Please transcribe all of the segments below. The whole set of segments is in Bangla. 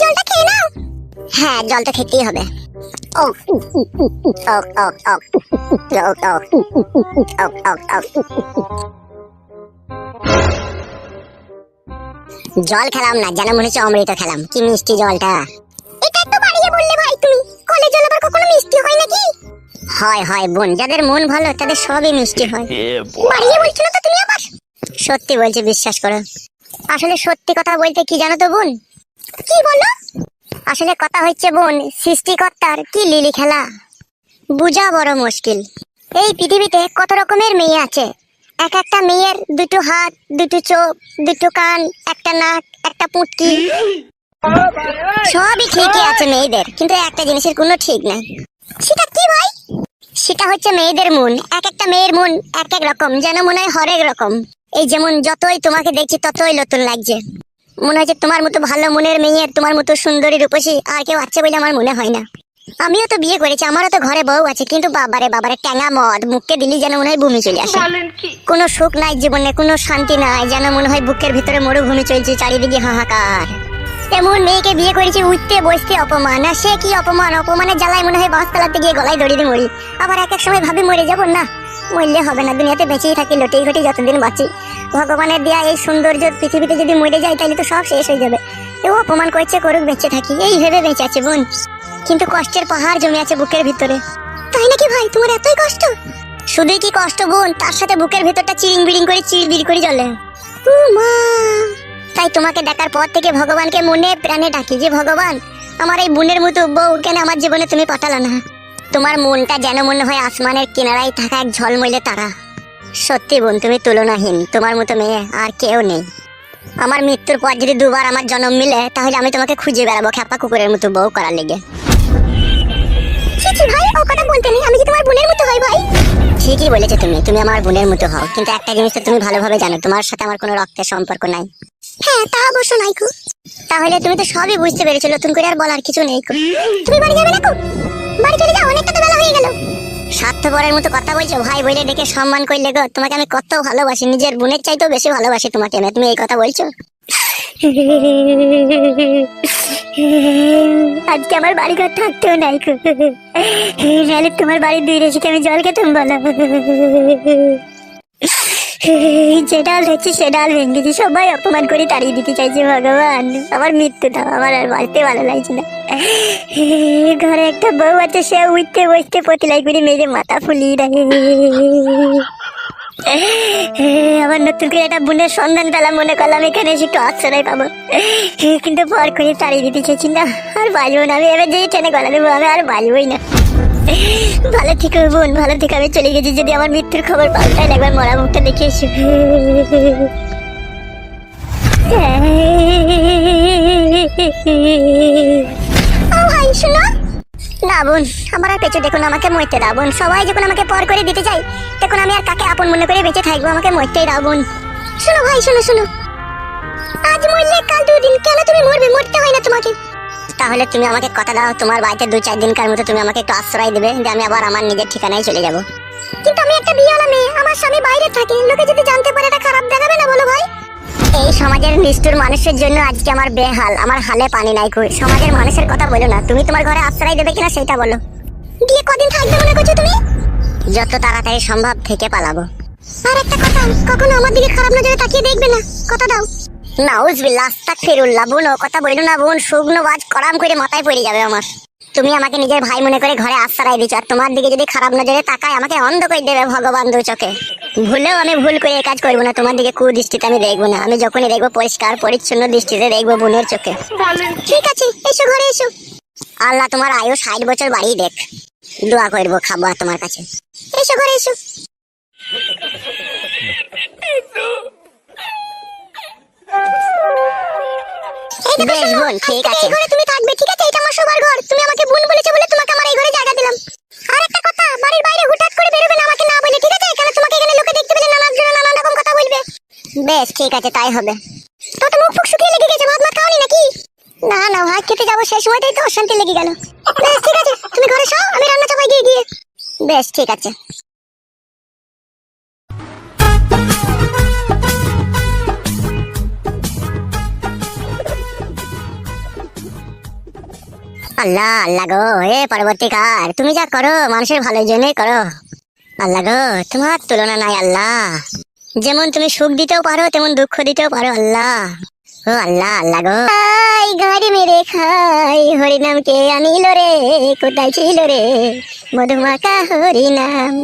জলটা খেয়ে নাও। হ্যাঁ, জল তো খেতেই হবে। ও জল খেলাম না, যেন মনে হচ্ছে অমৃত খেলাম। কি মিষ্টি জলটা। এটা একটু বাড়িয়ে বললে ভাই তুমি। কলের জল আবার কখনো মিষ্টি হয় নাকি? হয় হয় বোন, যাদের মন ভালো তাদের সবই মিষ্টি হয়। বাড়িয়ে বলছো না তো তুমি আবার। সত্যি বলছি, বিশ্বাস করো। আসলে সত্যি কথা বলতে কি জানো তো বোন? কি বলো? আসলে কথা হচ্ছে বোন, সৃষ্টিকর্তার কি লিলি খেলা বুঝা বড় মুশকিল। এই পৃথিবীতে কত রকমের মেয়ে আছে। এক একটা মেয়ের দুটো হাত, দুটো চোখ, দুটো কান, একটা নাক, একটা পুঁটকি, সবই ঠিকই আছে মেয়েদের, কিন্তু একটা জিনিসের কোনো ঠিক নাই। সেটা কি ভাই? সেটা হচ্ছে মেয়েদের মন। এক একটা মেয়ের মন এক এক রকম, যেন মনে হয় হরেক রকম। এই যেমন যতই তোমাকে দেখছি ততই নতুন লাগছে। মনে হচ্ছে তোমার মতো ভালো মনের মেয়ে, তোমার মতো সুন্দরী রূপসী আর কেউ আছে বলে আমার মনে হয় না। আমিও তো বিয়ে করেছি, আমারও তো ঘরে বউ আছে, কিন্তু বাবারে বাবারে ট্যাঙা মদ মুখকে দিলি যেন মনে হয় ভূমি চলে আসে। কোনো সুখ নাই জীবনে, কোনো শান্তি নাই, যেন মনে হয় বুকের ভিতরে মরুভূমি চলছে, চারিদিকে হাহাকার। এমন মেয়েকে বিয়ে করেছি, উঠতে বসতে অপমান। আর সে কি অপমান, অপমানের জ্বালায় মনে হয় বাস চালাতে গিয়ে গলায় দড়ি দিয়ে মরি। আবার এক এক সময় ভাবি মরে যাবো, না মরলে হবে না, দুনিয়াতে বেঁচেই থাকি লটেই ঘটি যতদিন বাঁচি। ভগবানের দেয়া এই সৌন্দর্য পৃথিবীতে যদি মরে যায় তাহলে তো সব শেষ হয়ে যাবে। কেউ অপমান করছে করুক, বেঁচে থাকি এই ভেবে বেঁচে আছে বোন। কিন্তু কষ্টের পাহাড় জমে আছে বুকের ভিতরে। তাই নাকি ভাই, তোমার এতই কষ্ট? শুধুই কি কষ্ট বোন, তার সাথে বুকের ভিতরটা চিরিং বিড়িং করে চিড়বিড় করে জ্বলে। মা, তাই তোমাকে দেখার পর থেকে ভগবানকে মনে প্রাণে ডাকি যে ভগবান, আমার এই বোনের মতো বউ কেন আমার জীবনে তুমি পাঠালো না। তোমার মনটা যেন মনে হয় আসমানের কিনারায় থাকা এক ঝলমলে তারা। সত্যি বোন, তুমি তুলনাহীন, তোমার মতো মেয়ে আর কেউ নেই। আমার মৃত্যুর পর যদি দুবার আমার জন্ম মিলে, তাহলে আমি তোমাকে খুঁজে বেড়াবো খেপা কুকুরের মতো বউ করার লেগে। ভাই ও কথা বলতে নেই, আমি কি তোমার বোনের মতো হই ভাই? ঠিকই বলেছো তুমি, তুমি আমার বোনের মতো হও, কিন্তু একটা জিনিস তো তুমি ভালোভাবে জানো, তোমার সাথে আমার কোনো রক্তের সম্পর্ক নাই। হ্যাঁ তা অবশ্য নাই কো। তাহলে তুমি তো সবই বুঝতে পেরেছো, নতুন করে আর বলার কিছু নেই কো। তুমি বাড়ি যাবে না কো? বাড়ি চলে যাও, অনেকটা তো বেলা হয়ে গেল। স্বার্থপরের মতো কথা বলছো, ভাই বলে ডেকে সম্মান করলে গো। তোমাকে আমি কত ভালোবাসি, নিজের বোনের চাইতেও বেশি ভালোবাসি তোমাকে। তুমি এই কথা বলছো? আজকে আমার বাড়ি ঘর থাকতেও নাই, নাহলে তোমার বাড়ির দুই রেসিকে আমি জল খেতাম বলো। যে ডাল হচ্ছে সে ডাল ভেঙেছি, সবাই অপমান করে তাড়িয়ে দিতে চাইছে। ভগবান আমার মৃত্যু দাও, আমার আর বাঁচতে ভালো লাগছে না। ঘরে একটা বউ আছে, সে উঠতে বসতে পতিলাই করে মেরে মাথা ফুলিয়ে দেয়। আমার নতুন করে একটা বোনের সন্ধান পেলাম, মনে করলাম এখানে এসে একটু আশ্রয় পাবো, কিন্তু পর করে তাড়িয়ে দিতে চাইছি না। আর বাঁচবো না আমি, এবার যে ট্রেনে গলা দেবো, আমি আর বাঁচবোই না। ভালো থেকো বোন, ভালো থেকো। আমি চলে গেছি, যদি আমার মৃত্যুর খবর পাও তাহলে একবার মরা মুখটা দেখে এসো। ভাই শোনো না বোন, আমার আর পেছু দেখুন, আমাকে মরতে দাও বোন। সবাই যখন আমাকে পর করে দিতে চাই, তখন আমি আর কাকে আপন মনে করে বেঁচে থাকবো? আমাকে মরতেই দাও বোন। শোনো ভাই, শোনো শোনো, আজ মরলে কাল দুদিন, কেন তুমি মরবে? মরতে হয় না তোমাকে। তাহলে তুমি আমাকে কথা দাও, তোমার বাড়িতে 2-4 দিনকার মতো তুমি আমাকে একটু আশ্রয় দেবে, যে আমি আবার আমার নিজের ঠিকানায় চলে যাব। কিন্তু আমি একটা বিয়েওয়ালা মেয়ে, আমার স্বামী বাইরে থাকে, লোকে যদি জানতে পারে এটা খারাপ দেখাবে না বলো ভাই? এই সমাজের নিষ্ঠুর মানুষের জন্য আজকে আমার বেহাল, আমার হালে পানি নাই কই। সমাজের মানুষের কথা বলো না, তুমি তোমার ঘরে আশ্রয় দেবে কিনা সেটা বলো। গিয়ে কদিন থাকবে মনে করছো তুমি? যত তাড়াতাড়ি সম্ভব থেকে পালাবো। আর একটা কথা, কখনো আমার দিকে খারাপ নজরে তাকিয়ে দেখবে না, কথা দাও। নাউজুবিল্লাহ, আস্তাগফিরুল্লাহ। বোন ও কথা বলো না বোন, শুকনো বাজ করাম করে মাথায় পড়ে যাবে আমার। তুমি আমাকে নিজের ভাই মনে করে ঘরে আশ্রয় দিচ্ছ, আর তোমার দিকে যদি খারাপ নজরে তাকায় আমাকে অন্ধ করে দেবে ভগবান দু চোখে। ভুলেও আমি ভুল করে এই কাজ করবো না, তোমার দিকে কুদৃষ্টিতে আমি দেখবো না। আমি যখনই দেখবো পরিষ্কার পরিচ্ছন্ন দৃষ্টিতে দেখবো বোনের চোখে। ঠিক আছে, এসো ঘরে এসো। আল্লাহ তোমার আয়ু 60 বছর বাড়িয়ে দেখ, দোয়া করবো, খাবো তোমার কাছে। এসো ঘরে এসো। বেশ বোন, ঠিক আছে। এই ঘরে তুমি থাকবে, ঠিক আছে? এটা আমার সবার ঘর, তুমি আমাকে বোন বলেছো বলে তোমাকে আমার এই ঘরে জায়গা দিলাম। আর একটা কথা, বাড়ির বাইরে হুটহাট করে বেরোবে না আমাকে না বলে, ঠিক আছে? কারণ তোমাকে এখানে লোকে দেখতে পেলে নানা রকম কথা বলবে। বেশ ঠিক আছে, তাই হবে। তো মুখ ফুক শুকিয়ে লেগে গেছে, ভাত খাওনি নাকি? না না, ভাত খেতে যাবো সেই সময়টাই তো অশান্তি লেগে গেল। বেশ ঠিক আছে, তুমি ঘরে শোও, আমি রান্না চাপাই গিয়ে। বেশ ঠিক আছে। আল্লাহ আল্লাহ গো, এ পরবর্তীকার তুমি যা করো মানুষের ভালোর জন্যই করো। আল্লাহ গো, তোমার তুলনা নাই আল্লাহ। যেমন তুমি সুখ দিতেও পারো তেমন দুঃখ দিতেও পারো আল্লাহ। ও আল্লাহ আল্লাহ গো, গাড়ি মেরে খাই হরিনাম কে আনিল রে, কোথায় ছিল রে মধুমাকা হরিনাম।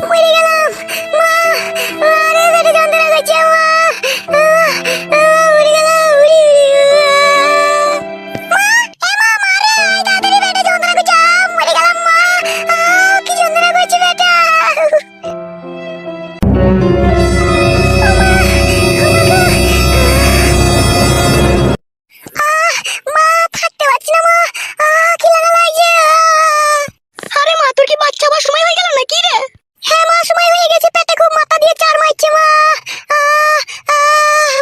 মরে গেলাম মা, আরে পেটে যন্ত্রণা করছে মা, মরে গেলাম কি যন্ত্রণা করছে বেটা। মা থাকতে পারছি না মা, কি লাগা লাগছে। আরে মা, তোর কি বাচ্চা হওয়ার সময় হয়ে গেল নাকি রে? হ্যাঁ মা, সময় হয়ে গেছে, পেটে খুব মাথা দিয়ে চার মারছে মা,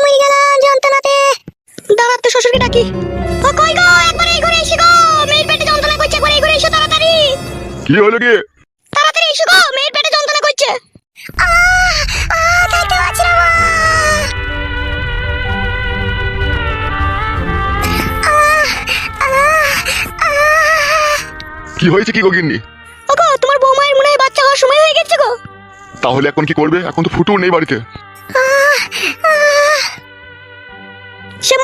মরে গেলাম যন্ত্রণাতে। দাঁড়া, তো শ্বশুরকে ডাকি। ও কই গো, একবার এই ঘরে এসো গো, মেয়ের পেটে যন্ত্রণা করছে, একবার এই ঘরে এসো তাড়াতাড়ি। কি হলো কি? তাড়াতাড়ি এসো গো, মেয়ের পেটে যন্ত্রণা করছে। থাকতে পারছি না মা। কি হয়েছে কি গো গিন্নি? ওগো, তোমার বৌমায়ের মনে হয় বাচ্চা হওয়ার সময় হয়ে গেছে গো। তাহলে এখন কি করবে? এখন তো ফুটুও নেই বাড়িতে। সে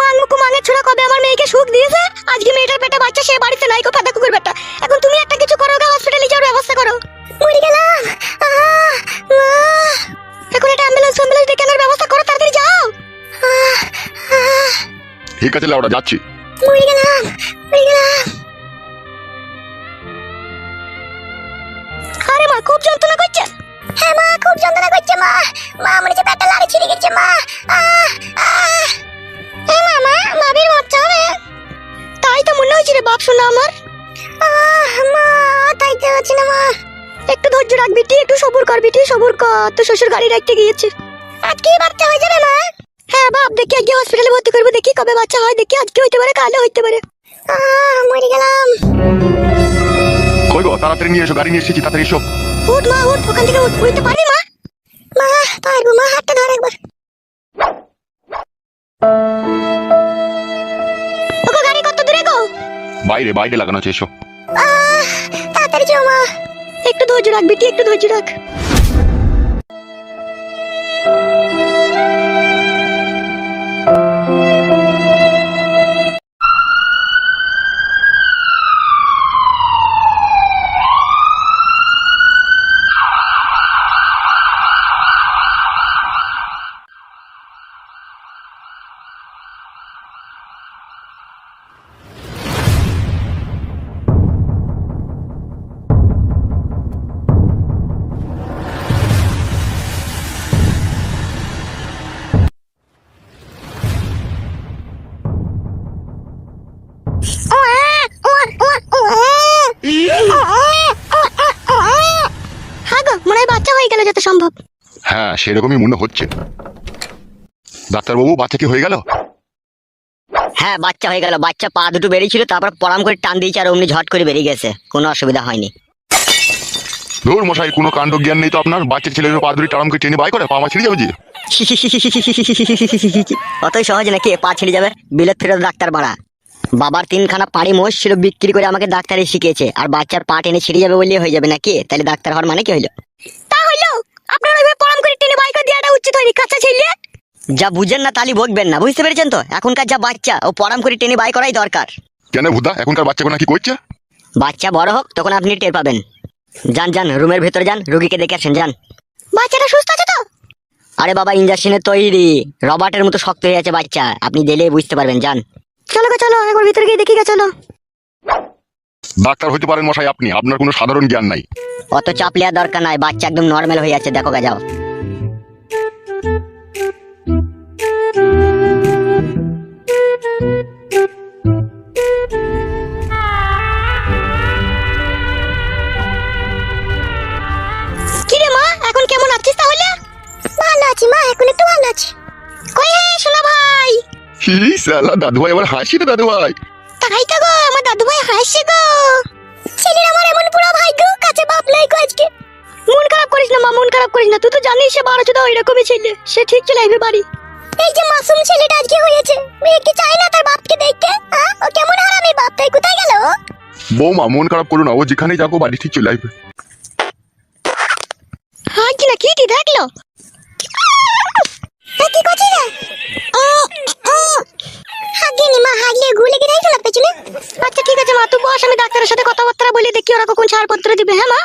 মাঙের ছোড়া কবে আমার মেয়েকে সুখ দিয়েছে, আজকে মেয়েটার পেটে বাচ্চা, সে বাড়িতে নাই গো ফাদা কুকুর বেটা। এখন তুমি একটা কিছু করো গো, হসপিটালে যাওয়ার ব্যবস্থা করো। মরে গেলাম এখন একটা অ্যাম্বুলেন্স ডেকে আনার ব্যবস্থা করো, তাড়াতাড়ি যাও। ঠিক আছে লাউডা, যাচ্ছি। মরে গেলাম মরে গেলাম। আরে মা, খুব যন্ত্রণা করছে। হ্যাঁ মা, খুব যন্ত্রণা করছে মা, মা মনে হচ্ছে পেটটা লাড়ি ছিঁড়ে গেছে মা। এই মামা, বাবির বাচ্চা হবে? তাই তো মনে হয়েছে রে বাপ শোনা আমার। মা তাই তো হচ্ছে না মা। একটু ধৈর্য রাখ বিটি, একটু সবুর কর বিটি, সবুর কর। তো শ্বশুর গাড়ি রাখতে গিয়েছে। আজকে বাচ্চা হয়ে যাবে মা? হ্যাঁ বাপ, দেখি আজকে হসপিটালে ভর্তি করবো, দেখি কবে বাচ্চা হয়, দেখি আজকে হইতে পারে কালও হইতে পারে। মরে গেলাম। কই গো, তাড়াতাড়ি নিয়ে এসো, গাড়ি নিয়ে এসেছি, তাড়াতাড়ি এসো। উঠ মা উঠ, ওখান থেকে উঠ। উঠতে পারবি মা? মা পারবো মা, হাতটা ধর একবার। ওগো, গাড়ি কত দূরে গো? বাইরে বাইরে লাগানো আছে, এসো। তাড়াতাড়ি যাও মা। একটু ধৈর্য রাখ বিটি, একটু ধৈর্য রাখ। হ্যাঁ গো, মনে হয় বাচ্চা হয়ে গেল যত সম্ভব। হ্যাঁ, সেরকমই মনে হচ্ছে। ডাক্তারবাবু, বাচ্চা কি হয়ে গেল? হ্যাঁ, বাচ্চা হয়ে গেল। বাচ্চা পা দুটো বেরিয়েছিল, তারপর পরাম করে টান দিয়েছে আর অমনি ঝট করে বেরিয়ে গেছে, কোনো অসুবিধা হয়নি। ধুর মশাই, কোনো কাণ্ড জ্ঞান নেই তো আপনার। বাচ্চা ছেলের পা দুটি টারামকে টেনে বাই করে পা আমার ছিঁড়ে যাবে যে। অতই সহজ নাকি পা ছিঁড়ে যাবে? বিলেত ফেরত ডাক্তার বাড়া। বাবার 3খানা পাড়ি মোষ ছিল, বিক্রি করে আমাকে ডাক্তারি শিখিয়েছে, আর বাচ্চার পা টেনে ছিঁড়ে যাবে বললেই হয়ে যাবে নাকি? তাহলে ডাক্তার হওয়ার মানে কি হইলো? তা হইলো, আপনার ওইভাবে পরাম করে টেনে বাই করে দেওয়াটা উচিত হয়নি, কাঁচা ছেলে। যা বুঝেন না তালি বকবেন না, বুঝতে পেরেছেন তো? এখনকার যা বাচ্চা, ও পরাম করে টেনে বাই করাই দরকার। কেন ভুদা, এখনকার বাচ্চাগুলো কি করছে? বাচ্চা বড় হোক, তখন আপনি টের পাবেন। যান যান, রুমের ভেতরে যান, রুগীকে দেখে আসেন, যান। বাচ্চাটা সুস্থ আছে তো? আরে বাবা, ইঞ্জেকশনের তৈরি, রবার্টের মতো শক্ত হয়ে আছে বাচ্চা, আপনি দিলে বুঝতে পারবেন, যান। চলো গো চলো, একবার ভিতরে গিয়ে দেখি গা, চলো। ডাক্তার হইতে পারেন মশাই আপনি, আপনার কোনো সাধারণ জ্ঞান নাই। অত চাপ নেওয়ার দরকার নাই, বাচ্চা একদম নর্মাল হয়ে আছে, দেখো গা, যাও। কিরে মা, এখন কেমন আছিস তাহলে? ভালো আছি মা, এখন একটু ভালো আছি। কই হে শোনা ভাই? হি সালা, দাদু ভাই আবার হাসি রে দাদু ভাই। তাই তো গো, আমার দাদু ভাই হাসছে গো। ছেলের আমার এমন পুরো ভাগ্য, কাছে বাপ নাই গো আজকে। মন খারাপ করিস না মা, মন খারাপ করিস না, তুই তো জানিস সে বারো চোদা ওইরকমই ছেলে, সে ঠিক চলে আসবে বাড়ি। এই যে মাসুম ছেলেটা আজকে হয়েছে, মেয়ে কি চায় না তার বাপকে দেখতে? ও কেমন হারামি বাপ, তাই কোথায় গেল? বৌমা মন খারাপ করো না, ও যেখানে যাবো বাড়ি ঠিক চলে আসবে। হ্যাঁ কি না কি দেখলো? কি করছিস রে? হাগিনি মা, হাগিয়ে ঘুলে গিয়ে রাখছো না পেছনে। আচ্ছা ঠিক আছে মা, তুই বস, আমি ডাক্তারের সাথে কথাবার্তা বলে দেখি ওরা কখন ছাড়পত্র দিবে। হ্যাঁ মা।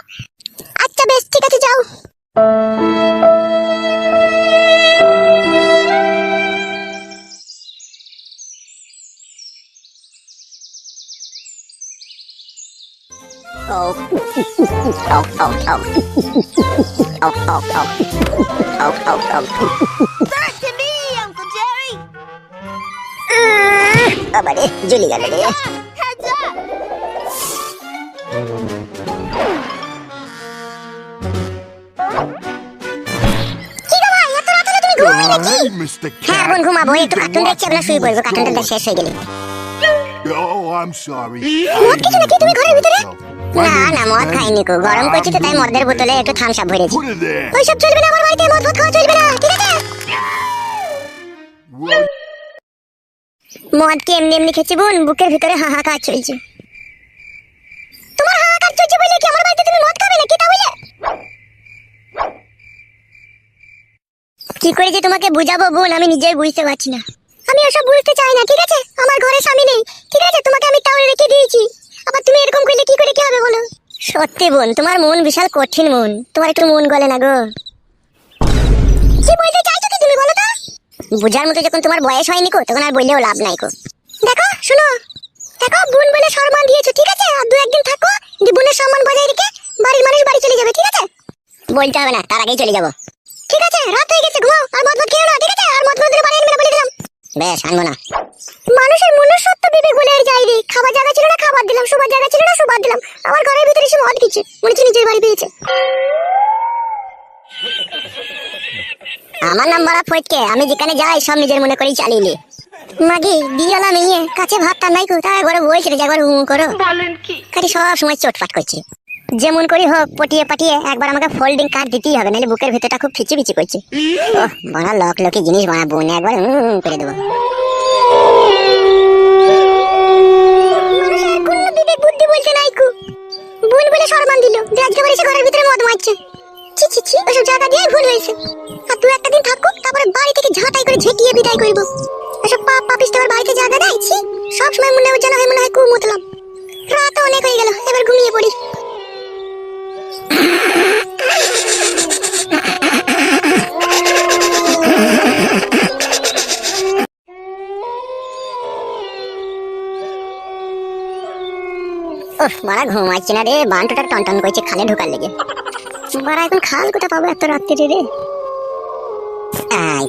আচ্ছা বেশ, ঠিক আছে যাও। আবারে জ্বলি গেল রে। Mr. হ্যাঁ বোন, ঘুমাবো একটু, কার্টুন দেখছি, আমরা শুয়ে পড়বো, কার্টুনটা শেষ হয়ে গেলে। Oh, I'm sorry. মদ কিছু নাকি তুমি ঘরের ভিতরে? না না, মদ খাইনি কো, গরম করছি তো তাই মদের বোতলে একটু থামস আপ ভরেছি। Put it there. ওইসব চলবে না আমার বাড়িতে, মদ খাওয়া চলবে না, ঠিক আছে? Well, মদ কি এমনি এমনি খেয়েছি বোন, বুকের ভিতরে হাহাকার চলছে। তোমার হাহাকার চলছে বলে কি আমার বাড়িতে তুমি মদ খাবে নাকি তাহলে? কি করে যে তোমাকে বুঝাবো বোন, আমি নিজেই বুঝতে পারছি না। আমি ওসব বুঝতে চাই না, ঠিক আছে? আমার ঘরে স্বামী নেই, ঠিক আছে? তোমাকে আমি টাউনে রেখে দিয়েছি, আবার তুমি এরকম করলে কি করে কি হবে বলো? সত্যি বোন, তোমার মন বিশাল কঠিন মন, তোমার একটু মন গলে না গো। কি বলতে চাইছো কি তুমি বলো তো? বুঝার মতো যখন তোমার বয়স হয়নি কো, তখন আর বললেও লাভ নাই কো। দেখো শুনো, দেখো বোন বলে সম্মান দিয়েছো, ঠিক আছে? আর দু একদিন থাকো, বোনের সম্মান বজায় রেখে বাড়ির মানুষ বাড়ি চলে যাবে, ঠিক আছে? বলতে হবে না, তার আগেই চলে যাবো। ঠিক আছে, রাত হয়ে গেছে, ঘুমাও, আর মদ খেও না, ঠিক আছে? আর মদ দিলে বাড়ি আনবে না বলে দিলাম। বেশ, আনবো না। মানুষের মনুষ্যত্ব বিবেক বলে আর যাই রে, খাবার জায়গা ছিল না খাবার দিলাম, শোবার জায়গা ছিল না শোবার দিলাম, আমার ঘরের ভিতরে এসে মদ খেয়েছে, মনে হচ্ছে নিজের বাড়ি পেয়েছে। আমার নাম বলা ফটকে, আমি যেখানে যাই সব নিজের মনে করেই চালিয়ে নি। মাগি বিয়ালা মেয়ে, কাছে ভাতটা নাই কো, তাই একবার বলছিল যে একবার করো, বলেন কি? খালি সব সময় চটফাট করছে। যেমন করি হোক, পটিয়ে পাটিয়ে একবার আমাকে ফোল্ডিং কার্ড দিতেই হবে, নাহলে বুকের ভেতরটা খুব ফিচি ফিচি করছে। ওহ, বানা লক লকি জিনিস বানাবো না, একবার করে দেবো। মানুষের কোনো বিবেক বুদ্ধি বলতে নাই কো, ভুল বলে সম্মান দিল যে আজকে আবার এসে ঘরের ভিতরে মদ মারছে। ছি ছি ছি, ওসব জায়গা দিয়ে ভুল হয়েছে। আর তুই একটা দিন থাকো, তারপরে বাড়ি থেকে ঝাঁটাই করে ঝেঁটিয়ে বিদায় করবো। ওসব পাপ পাপিষ্ট আমার বাড়িতে জায়গা দেয়, ছি। সব সময় মনে যেন হয়, মনে হয় কুমতলাম। রাত অনেক হয়ে গেল, এবার ঘুমিয়ে পড়ি। মারা ঘুমাচ্ছি না রে, বান্টুটা টনটন করছে খালে ঢোকার লেগে। মারা এখন খাল কোথা পাবো এত রাত্রে রে?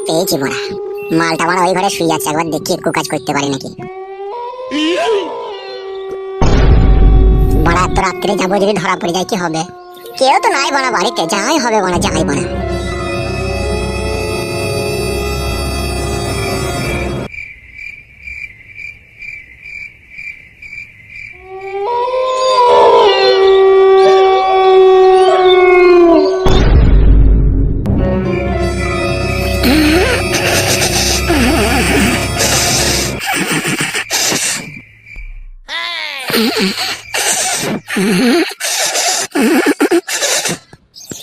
পেয়েছি মারা, মালটা মারা ওই ঘরে শুয়ে আছে, একবার দেখি একটু কাজ করতে পারি নাকি। মারা এত রাত্রে যাবো, যদি ধরা পড়ে যায় কি হবে? কেউ তো নাই বানা বাড়িতে, যাই হবে বানা, যাই বানা।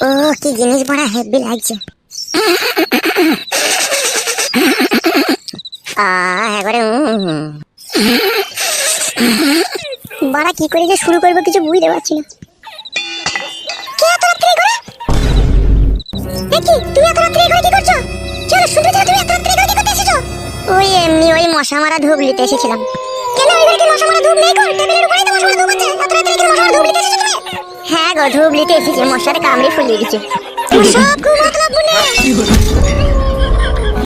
ও কি জিনিস বড় হেভি লাগছে। একবারে বাড়া কি করে যে শুরু করবো কিছু বুঝতে পারছি না। কে এত রাত্রে করে? দেখি তুমি এত রাত্রে করে কি করছো? চলো শুনতে চাও, তুমি এত রাত্রে করে কি করতে এসেছো? ওই এমনি ওই মশা মারা ধূপ নিতে এসেছিলাম। কেন ওই ঘরে কি মশা মারা ধূপ নেই? কর টেবিলের উপরেই তো মশা মারা ধূপ আছে, এত রাত্রে কি মশা মারা ধূপ নিতে এসেছো তুমি? হ্যাঁ গো, ধূপ নিতে এসেছি, মশারে কামড়ে ফুলিয়ে দিচ্ছে। সব ঘুমাত লাভ বলে